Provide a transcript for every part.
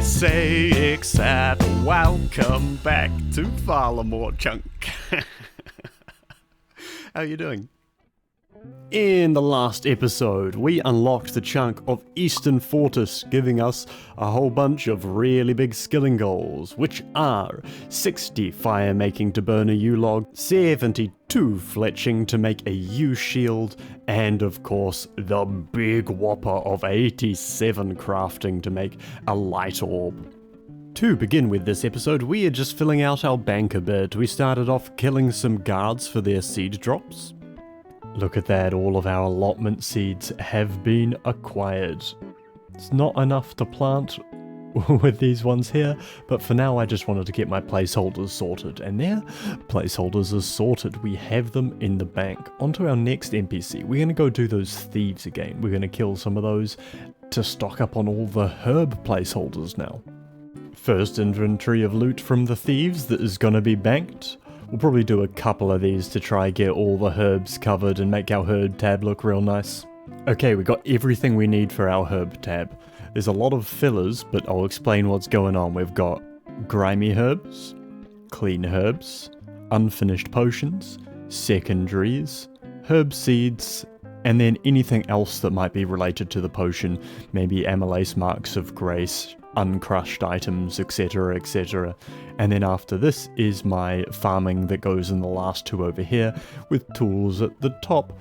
say except welcome back to VarlamoreChunk. How are you doing? In the last episode, we unlocked the chunk of Eastern Fortress, giving us a whole bunch of really big skilling goals, which are 60 fire making to burn a U-log, 72 fletching to make a U-shield, and of course, the big whopper of 87 crafting to make a light orb. To begin with this episode, we are just filling out our bank a bit. We started off killing some guards for their seed drops. Look at that, all of our allotment seeds have been acquired. It's not enough to plant with these ones here, but for now I just wanted to get my placeholders sorted, and their placeholders are sorted. We have them in the bank. On to our next NPC. We're going to go do those thieves again. We're going to kill some of those to stock up on all the herb placeholders now. First inventory of loot from the thieves that is going to be banked. We'll probably do a couple of these to try get all the herbs covered and make our herb tab look real nice. Okay, we got everything we need for our herb tab. There's a lot of fillers, but I'll explain what's going on. We've got grimy herbs, clean herbs, unfinished potions, secondaries, herb seeds, and then anything else that might be related to the potion, maybe amylase marks of grace, uncrushed items, etc, etc. And then after this is my farming that goes in the last two over here, with tools at the top.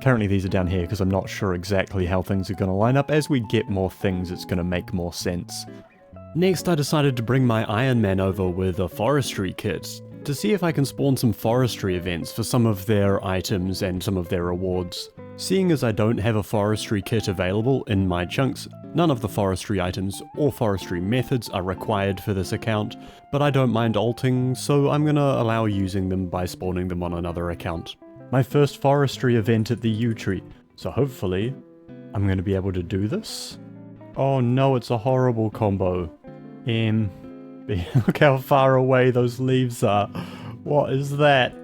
Currently these are down here because I'm not sure exactly how things are going to line up. As we get more things, it's going to make more sense. Next, I decided to bring my Ironman over with a forestry kit, to see if I can spawn some forestry events for some of their items and some of their rewards. Seeing as I don't have a forestry kit available in my chunks, none of the forestry items or forestry methods are required for this account, but I don't mind alting, so I'm gonna allow using them by spawning them on another account. My first forestry event at the yew tree, so hopefully I'm gonna be able to do this. Oh no, it's a horrible combo. Look how far away those leaves are. What is that?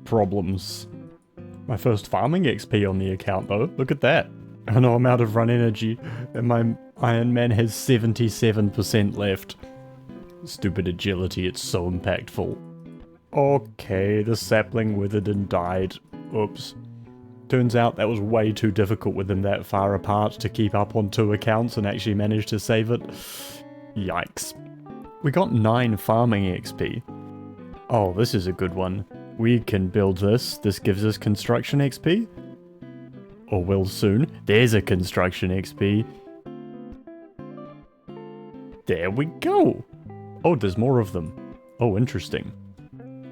Problems. My first farming XP on the account though, look at that. I know I'm out of run energy, and my Iron Man has 77% left. Stupid agility, it's so impactful. Okay, the sapling withered and died. Oops. Turns out that was way too difficult with them that far apart to keep up on two accounts and actually manage to save it. Yikes. We got 9 farming XP. Oh, this is a good one. We can build this. This gives us construction XP. Or will soon. There's a construction XP. There we go. Oh, there's more of them. Oh, interesting.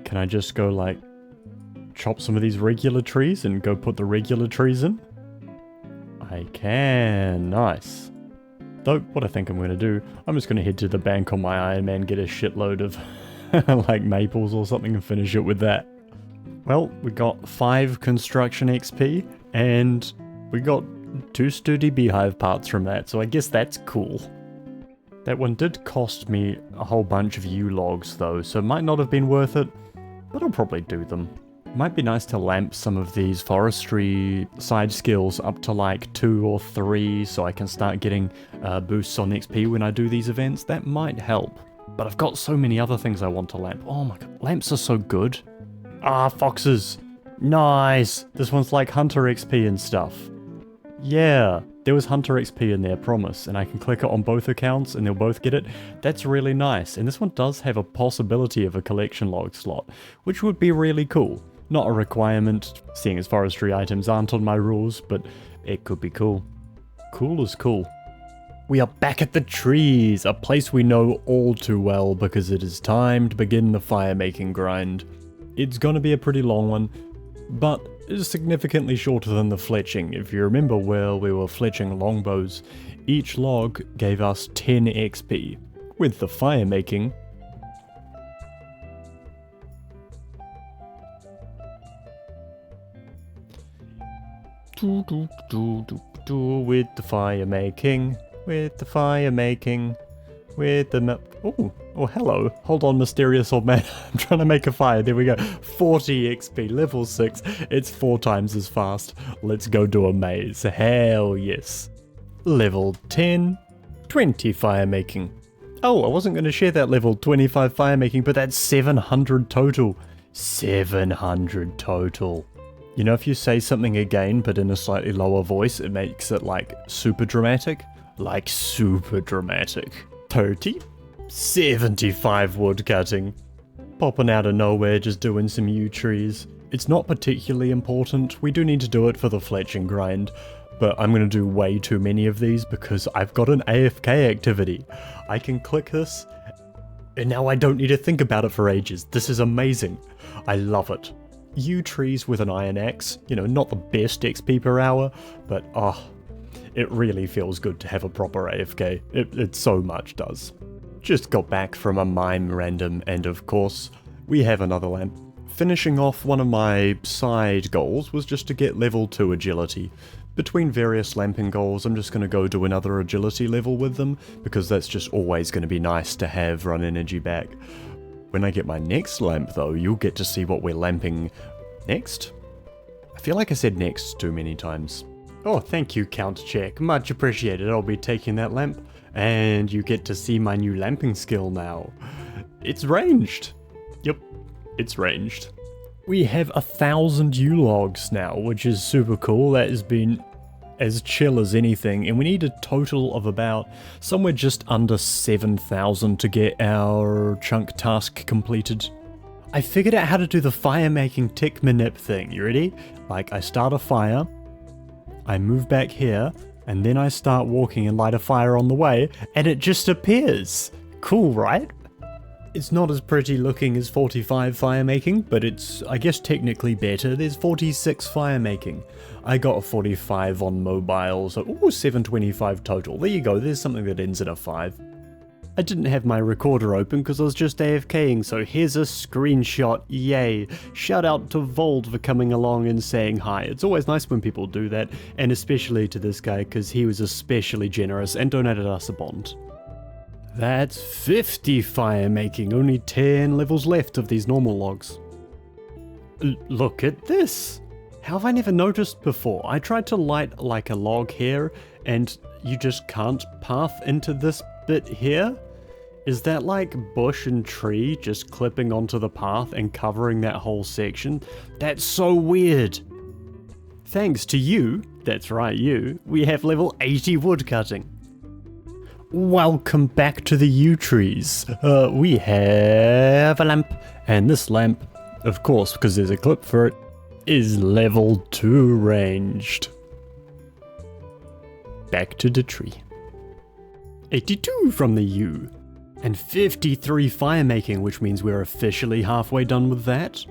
Can I just go like chop some of these regular trees and go put the regular trees in? I can. Nice. Though, what I think I'm going to do, I'm just going to head to the bank on my Iron Man, get a shitload of like maples or something and finish it with that. Well, we got 5 construction XP, and we got 2 sturdy beehive parts from that, so I guess that's cool. That one did cost me a whole bunch of U-logs though, so it might not have been worth it, but I'll probably do them. Might be nice to lamp some of these forestry side skills up to like 2 or 3 so I can start getting boosts on XP when I do these events. That might help. But I've got so many other things I want to lamp. Oh my god, lamps are so good. Ah, foxes. Nice. This one's like Hunter XP and stuff. Yeah, there was Hunter XP in there, promise, and I can click it on both accounts and they'll both get it. That's really nice. And this one does have a possibility of a collection log slot, which would be really cool. Not a requirement, seeing as forestry items aren't on my rules, but it could be cool. Cool is cool. We are back at the trees, a place we know all too well because it is time to begin the fire making grind. It's gonna be a pretty long one, but is significantly shorter than the fletching. If you remember well, we were fletching longbows. Each log gave us 10 XP. With the fire making, with the fire making, with the fire making, with the oh, hello. Hold on, mysterious old man. I'm trying to make a fire. There we go. 40 XP, level 6. It's 4 times as fast. Let's go do a maze. Hell yes. Level 10. 20 fire making. Oh, I wasn't going to share that level, 25 fire making, but that's 700 total. 700 total. You know, if you say something again, but in a slightly lower voice, it makes it like super dramatic. Like super dramatic. 30? 75 wood cutting. Popping out of nowhere, just doing some yew trees. It's not particularly important. We do need to do it for the fletching grind. But I'm going to do way too many of these because I've got an AFK activity. I can click this, and now I don't need to think about it for ages. This is amazing. I love it. Yew trees with an iron axe, you know, not the best XP per hour, but it really feels good to have a proper AFK. It so much does. Just got back from a mime random, and of course, we have another lamp. Finishing off one of my side goals was just to get level 2 agility. Between various lamping goals, I'm just going to go do another agility level with them, because that's just always going to be nice to have run energy back. When I get my next lamp though, you'll get to see what we're lamping next. I feel like I said next too many times. Oh, thank you, Count Check. Much appreciated. I'll be taking that lamp. And you get to see my new lamping skill now. It's ranged. Yep, it's ranged. We have 1,000 yew logs now, which is super cool. That has been as chill as anything, and we need a total of about somewhere just under 7,000 to get our chunk task completed. I figured out how to do the fire making tick manip thing. You ready? Like, I start a fire, I move back here, and then I start walking and light a fire on the way, and it just appears. Cool, right? It's not as pretty looking as 45 fire making, but it's, I guess, technically better. There's 46 fire making. I got a 45 on mobile, so 725 total. There you go, there's something that ends in a 5. I didn't have my recorder open because I was just AFKing, so here's a screenshot, yay. Shout out to Vold for coming along and saying hi. It's always nice when people do that, and especially to this guy because he was especially generous and donated us a bond. That's 50 fire making, only 10 levels left of these normal logs. Look at this! How have I never noticed before? I tried to light like a log here, and you just can't path into this bit here? Is that like bush and tree just clipping onto the path and covering that whole section? That's so weird! Thanks to you, that's right you, we have level 80 woodcutting. Welcome back to the yew trees. We have a lamp, and this lamp, of course, because there's a clip for it, is level 2 ranged. Back to the tree. 82 from the yew, and 53 fire making, which means we're officially halfway done with that.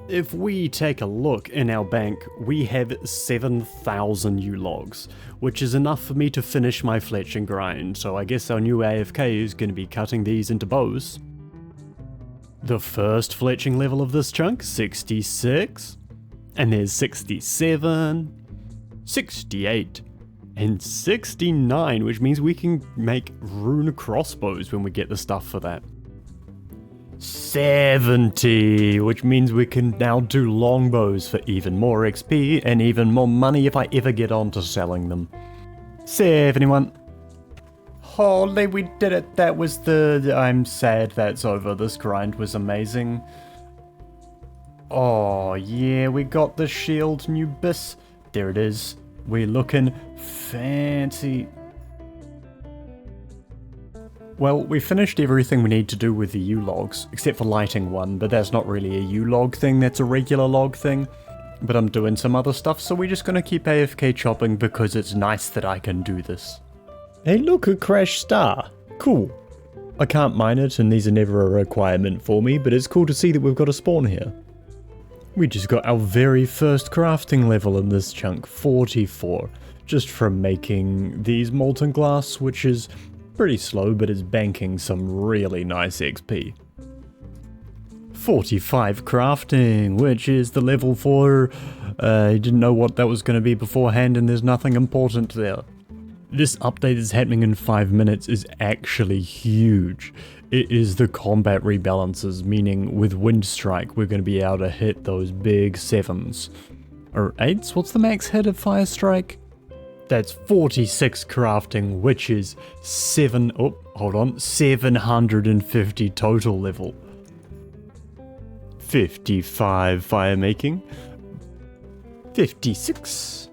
If we take a look in our bank, we have 7,000 yew logs, which is enough for me to finish my fletching grind, so I guess our new AFK is going to be cutting these into bows. The first fletching level of this chunk, 66, and there's 67, 68, and 69, which means we can make rune crossbows when we get the stuff for that. 70, which means we can now do longbows for even more XP and even more money if I ever get on to selling them. 71. Holy, we did it. That was I'm sad that's over. This grind was amazing. Oh yeah, we got the shield nubis. There it is. We're looking fancy. Well, we finished everything we need to do with the yew logs, except for lighting one, but that's not really a yew log thing, that's a regular log thing. But I'm doing some other stuff, so we're just gonna keep AFK chopping because it's nice that I can do this. Hey look, a crashed star. Cool. I can't mine it, and these are never a requirement for me, but it's cool to see that we've got a spawn here. We just got our very first crafting level in this chunk, 44, just from making these molten glass, which is pretty slow, but it's banking some really nice XP. 45 crafting, which is the level for... I didn't know what that was going to be beforehand, and there's nothing important there. This update that's happening in 5 minutes is actually huge. It is the combat rebalances, meaning with Wind Strike we're going to be able to hit those big 7s. Or 8s? What's the max hit of Fire Strike? That's 46 crafting, which is 750 total level. 55 fire making. 56.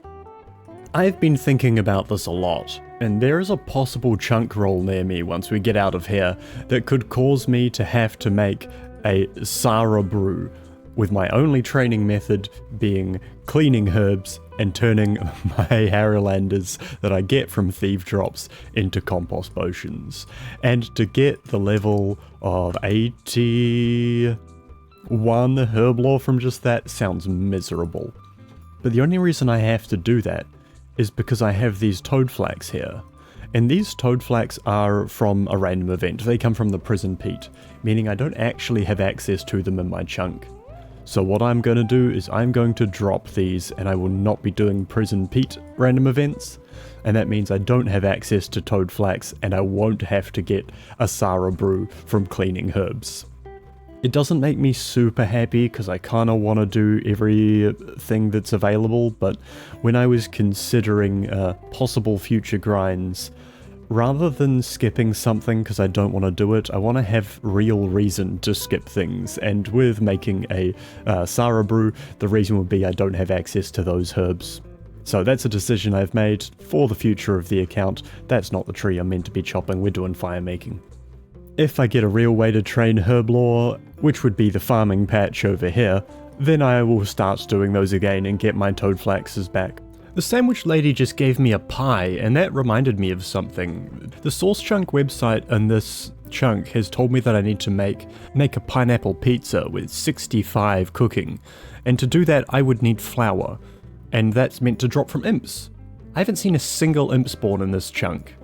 I've been thinking about this a lot, and there is a possible chunk roll near me once we get out of here that could cause me to have to make a Sara brew, with my only training method being cleaning herbs and turning my Harrowlanders that I get from thief drops into compost potions. And to get the level of 81 herblore from just that sounds miserable. But the only reason I have to do that is because I have these toad flax here. And these toad flax are from a random event. They come from the prison peat, meaning I don't actually have access to them in my chunk. So what I'm going to do is I'm going to drop these, and I will not be doing prison peat random events. And that means I don't have access to toad flax, and I won't have to get a Sara brew from cleaning herbs. It doesn't make me super happy because I kind of want to do everything that's available, but when I was considering possible future grinds, rather than skipping something because I don't want to do it, I want to have real reason to skip things, and with making a Sara brew, the reason would be I don't have access to those herbs. So that's a decision I've made for the future of the account. That's not the tree I'm meant to be chopping, we're doing fire making. If I get a real way to train herblore, which would be the farming patch over here, then I will start doing those again and get my toad flaxes back. The sandwich lady just gave me a pie, and that reminded me of something. The Source Chunk website in this chunk has told me that I need to make a pineapple pizza with 65 cooking, and to do that I would need flour, and that's meant to drop from imps. I haven't seen a single imp spawn in this chunk.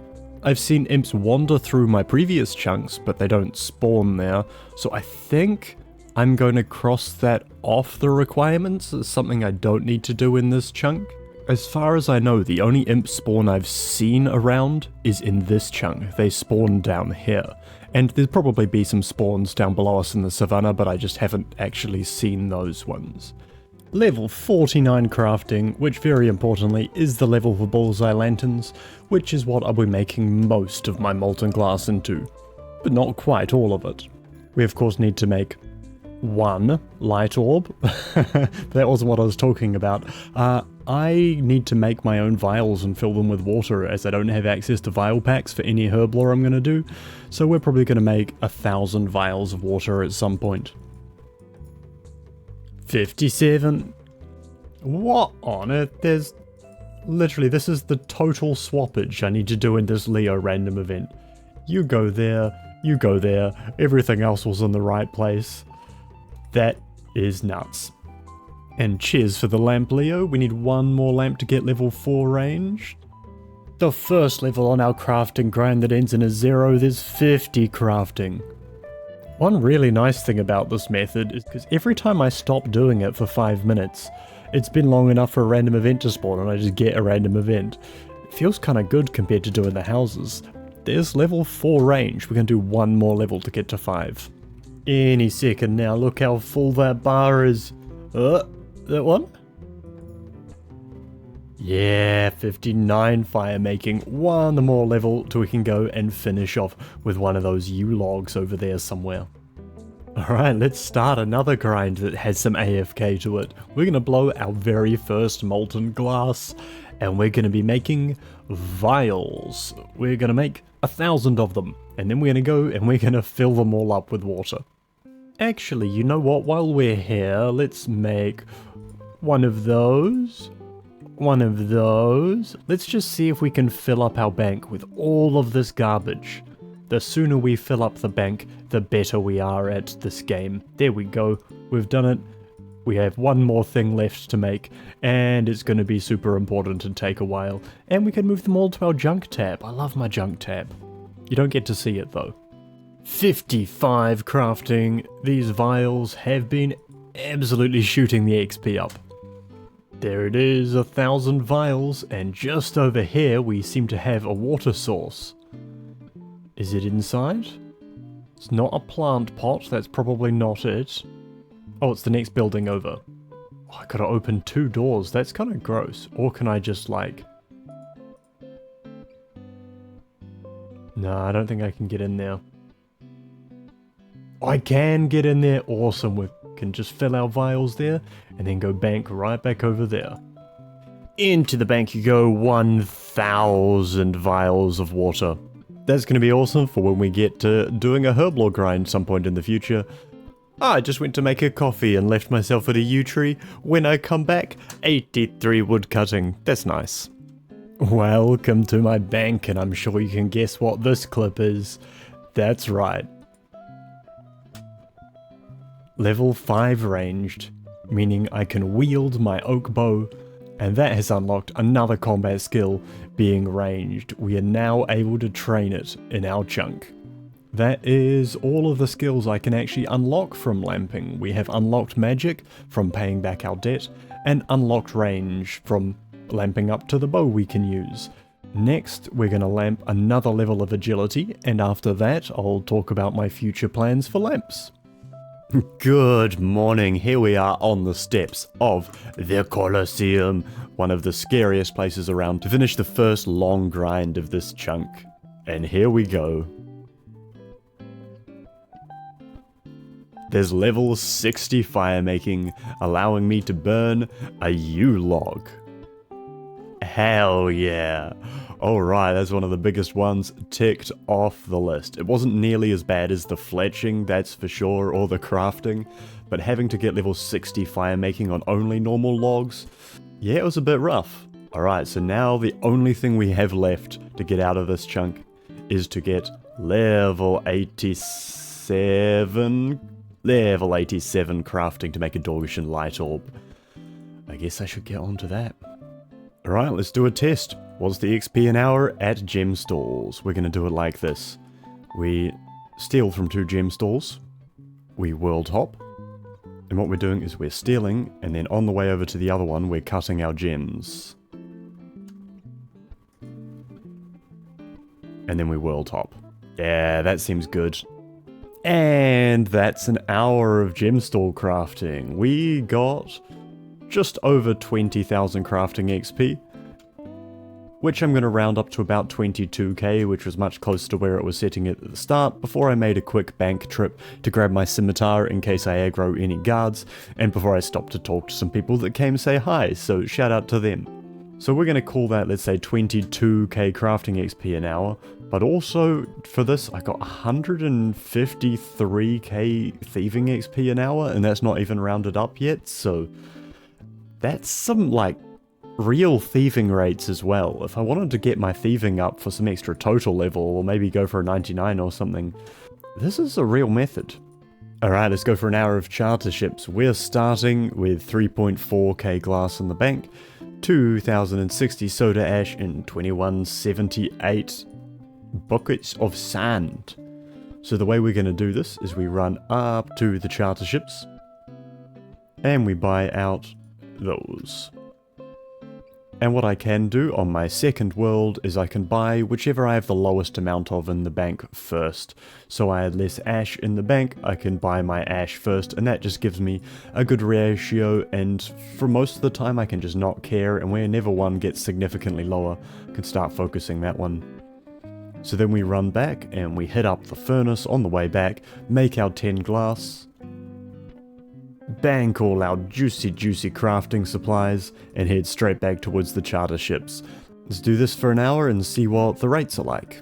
I've seen imps wander through my previous chunks, but they don't spawn there, so I think I'm going to cross that off the requirements as something I don't need to do in this chunk. As far as I know, the only imp spawn I've seen around is in this chunk. They spawn down here. And there'll probably be some spawns down below us in the savannah, but I just haven't actually seen those ones. Level 49 crafting, which very importantly is the level for bullseye lanterns, which is what I'll be making most of my molten glass into. But not quite all of it. We of course need to make one light orb. That wasn't what I was talking about. I need to make my own vials and fill them with water, as I don't have access to vial packs for any herblore I'm going to do, so we're probably going to make 1,000 vials of water at some point. 57. What on earth? There's literally, this is the total swappage I need to do in this Leo random event. You go there, everything else was in the right place. That is nuts. And cheers for the lamp, Leo. We need one more lamp to get level 4 range. The first level on our crafting grind that ends in a 0, there's 50 crafting. One really nice thing about this method is because every time I stop doing it for 5 minutes, it's been long enough for a random event to spawn and I just get a random event. It feels kind of good compared to doing the houses. There's level 4 range. We're going to do one more level to get to 5. Any second now. Look how full that bar is. That one? Yeah, 59 fire making. One more level till we can go and finish off with one of those yew logs over there somewhere. Alright, let's start another grind that has some AFK to it. We're going to blow our very first molten glass, and we're going to be making vials. We're going to make 1,000 of them, and then we're going to go and we're going to fill them all up with water. Actually, you know what? While we're here, let's make one of those. Let's just see if we can fill up our bank with all of this garbage. The sooner we fill up the bank, the better we are at this game. There we go. We've done it. We have one more thing left to make, and it's going to be super important and take a while. And we can move them all to our junk tab. I love my junk tab. You don't get to see it though. 55 crafting. These vials have been absolutely shooting the XP up. There it is, 1,000 vials, and just over here we seem to have a water source. Is it inside? It's not a plant pot, that's probably not it. Oh, it's the next building over. Oh, I gotta open 2 doors, that's kind of gross. Or can I just like No, I don't think I can get in there. I can get in there. Awesome. We can just fill our vials there and then go bank right back over there. Into the bank you go, 1,000 vials of water. That's going to be awesome for when we get to doing a herblore grind some point in the future. I just went to make a coffee and left myself at a yew tree. When I come back, 83 wood cutting. That's nice. Welcome to my bank, and I'm sure you can guess what this clip is. That's right. Level 5 ranged, meaning I can wield my oak bow, and that has unlocked another combat skill, being ranged. We are now able to train it in our chunk. That is all of the skills I can actually unlock from lamping. We have unlocked magic from paying back our debt, and unlocked range from lamping up to the bow we can use. Next, we're going to lamp another level of agility, and after that, I'll talk about my future plans for lamps. Good morning, here we are on the steps of the Colosseum, one of the scariest places around, to finish the first long grind of this chunk. And here we go. There's level 60 fire making, allowing me to burn a yew log. Hell yeah. Alright, that's one of the biggest ones ticked off the list. It wasn't nearly as bad as the fletching, that's for sure, or the crafting, but having to get level 60 fire making on only normal logs, yeah, it was a bit rough. Alright, so now the only thing we have left to get out of this chunk is to get level 87 crafting to make a Dorgishan light orb. I guess I should get onto that. Alright, let's do a test. What's the XP an hour at gem stalls? We're going to do it like this. We steal from 2 gem stalls. We world hop. And what we're doing is we're stealing, and then on the way over to the other one, we're cutting our gems. And then we world hop. Yeah, that seems good. And that's an hour of gemstall crafting. We got just over 20,000 crafting XP, which I'm going to round up to about 22k, which was much closer to where it was setting it at the start, before I made a quick bank trip to grab my scimitar in case I aggro any guards, and before I stopped to talk to some people that came to say hi, so shout out to them. So we're going to call that, let's say, 22k crafting XP an hour, but also, for this, I got 153k thieving XP an hour, and that's not even rounded up yet, so that's some, like, real thieving rates as well. If I wanted to get my thieving up for some extra total level, or maybe go for a 99 or something, this is a real method. Alright, let's go for an hour of charter ships. We're starting with 3.4k glass in the bank, 2060 soda ash, and 2178 buckets of sand. So the way we're going to do this is we run up to the charter ships, and we buy out those. And what I can do on my second world is I can buy whichever I have the lowest amount of in the bank first. So I had less ash in the bank, I can buy my ash first, and that just gives me a good ratio, and for most of the time I can just not care, and whenever one gets significantly lower, I can start focusing that one. So then we run back and we hit up the furnace on the way back, make our 10 glass, bank all our juicy crafting supplies, and head straight back towards the charter ships. Let's do this for an hour and see what the rates are like.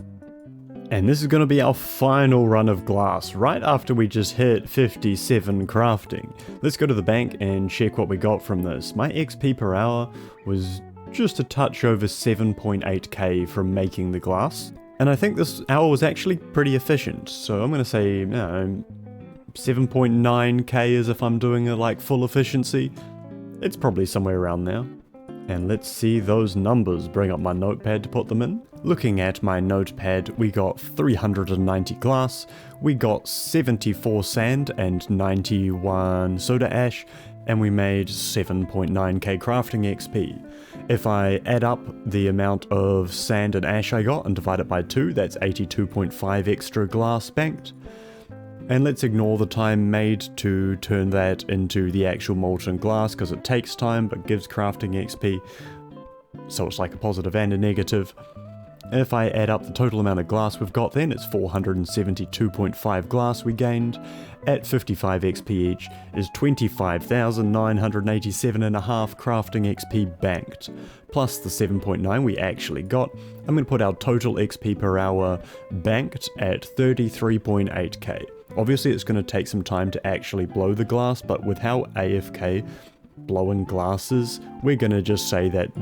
And this is going to be our final run of glass, right after we just hit 57 crafting. Let's go to the bank and check what we got from this. My XP per hour was just a touch over 7.8k from making the glass, and I think this hour was actually pretty efficient, so I'm going to say, 7.9k as if I'm doing it like full efficiency. It's probably somewhere around there. And let's see those numbers, bring up my notepad to put them in. Looking at my notepad, we got 390 glass, we got 74 sand and 91 soda ash, and we made 7.9k crafting XP. If I add up the amount of sand and ash I got and divide it by 2, that's 82.5 extra glass banked. And let's ignore the time made to turn that into the actual molten glass, because it takes time but gives crafting XP, so it's like a positive and a negative. If I add up the total amount of glass we've got then, it's 472.5 glass we gained. At 55 XP each is 25,987.5 crafting XP banked, plus the 7.9 we actually got. I'm going to put our total XP per hour banked at 33.8k. Obviously it's going to take some time to actually blow the glass, but with how AFK blowing glasses, we're going to just say that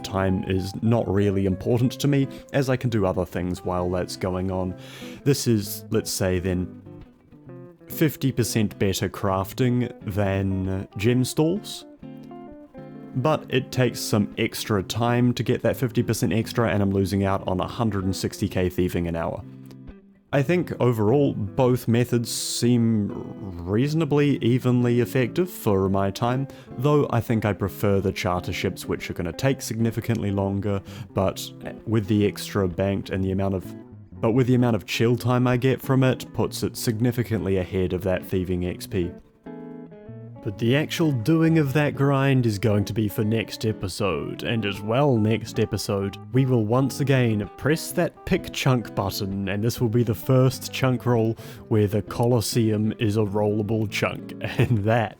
time is not really important to me, as I can do other things while that's going on. This is, let's say then, 50% better crafting than gem stalls, but it takes some extra time to get that 50% extra, and I'm losing out on 160k thieving an hour. I think overall both methods seem reasonably evenly effective for my time, though I think I prefer the charter ships, which are going to take significantly longer, but with the extra banked and the amount of chill time I get from it, puts it significantly ahead of that thieving XP. But the actual doing of that grind is going to be for next episode, and as well next episode, we will once again press that pick chunk button, and this will be the first chunk roll where the Colosseum is a rollable chunk, and that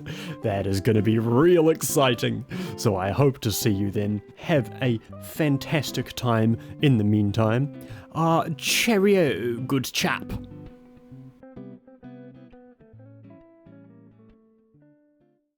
is going to be real exciting. So I hope to see you then. Have a fantastic time in the meantime. Cheerio, good chap.